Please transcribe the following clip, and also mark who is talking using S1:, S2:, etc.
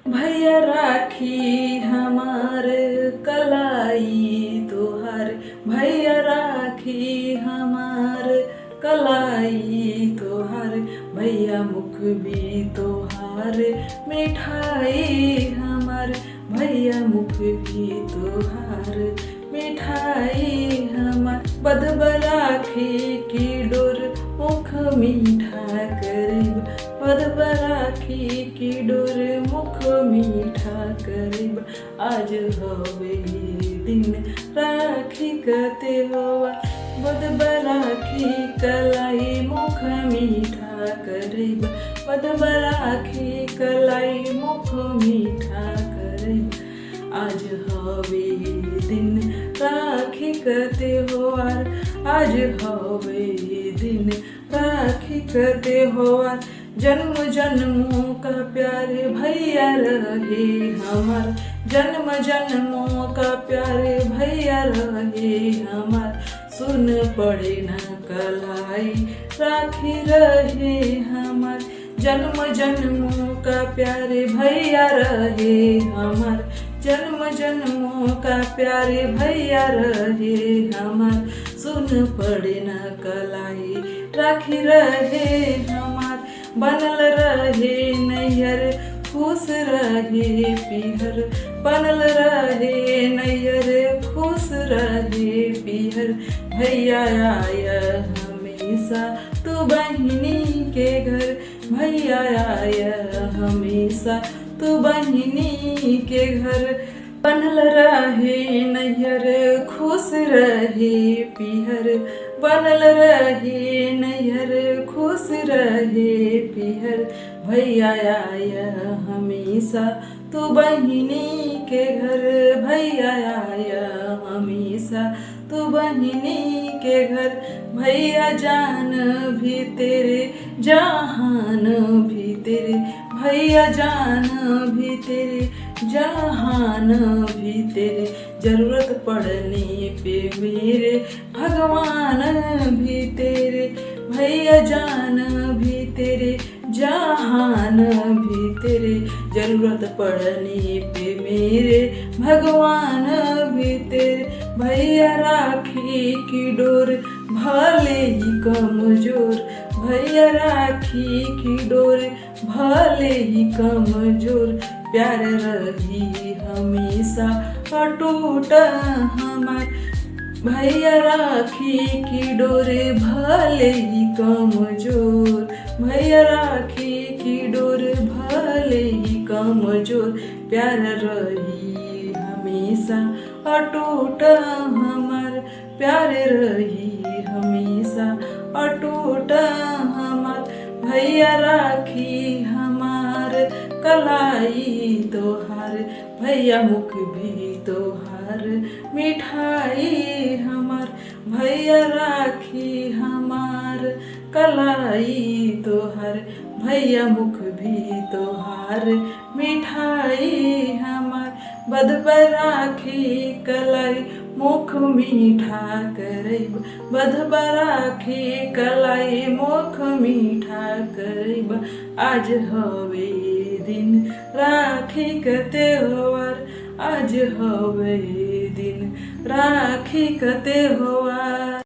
S1: भैया राखी हमार कलाई तोहार, भैया राखी हमार कलाई तोहार, भैया मुख भी तोहार मिठाई हमार, भैया मुख भी तोहार मिठाई हमार। बंधब राखी की डोर मुख मीठा करीब, बंधब राखी की डोर मुख मीठा करीब। आज हवे दिन राखी का त्योहार, बंधब राखी कलाई मुख मीठा करीब, बंधब राखी कलाई मुख मीठा करीब। आज हवे दिन राखी का त्योहार, आज हवे दिन राखी का त्योहार। जन्म जन्मों का प्यारे भैया रहे हमार, जन्म जन्मों का प्यारे भैया रहे हमार। सुन पड़े न कलाई राखी रहे हमार, जन्म जन्मों का प्यारे भैया रहे हमार, जन्म जन्मों का प्यारे भैया रहे हमार। सुन पड़े न कलाई राखी रहे हमार, बनल रहे नैयर खुश रहे पीहर, बनल रहे नैयर खुश रहे पीहर। भैया आया हमेशा तू बहिनी के घर, भैया आया हमेशा तू बहिनी के घर। बनल रहे नैयर खुश रहे पीहर, बनल रहे नैयर खुश रहे पीहर। भैया आया हमेशा तू बहिनी के घर, भैया आया हमेशा तू बहिनी के घर। भैया जान भी तेरे जहान भी तेरे, भैया जान भी तेरे जहान भी तेरे। जरूरत पड़ने पे मेरे भगवान भी तेरे, भैया जान भी तेरे जहान भी तेरे। जरूरत पड़ने पे मेरे भगवान भी तेरे। भैया राखी की डोर भले ही कमजोर, भैया राखी की डोर भले ही कमजोर। प्यार रही हमेशा अटूट हमार, भैया राखी की डोरे भले ही कमजोर, भैया राखी की डोर भले ही कमजोर। प्यार रही हमेशा अटूट हमार, प्यार रही हमेशा अटूट हमार। भैया राखी हमार कलाई तोहार, भैया मुख भी तोहार मिठाई हमार। भैया राखी हमार कलाई तोहार, भैया मुख भी तोहार मिठाई हमार। बंधब राखी कलाई मुख मीठा करीब, बंधब राखी कलाई मुख मीठा करीब। आज हवे दिन राखी का त्योहार, आज हवे दिन राखी का त्योहार।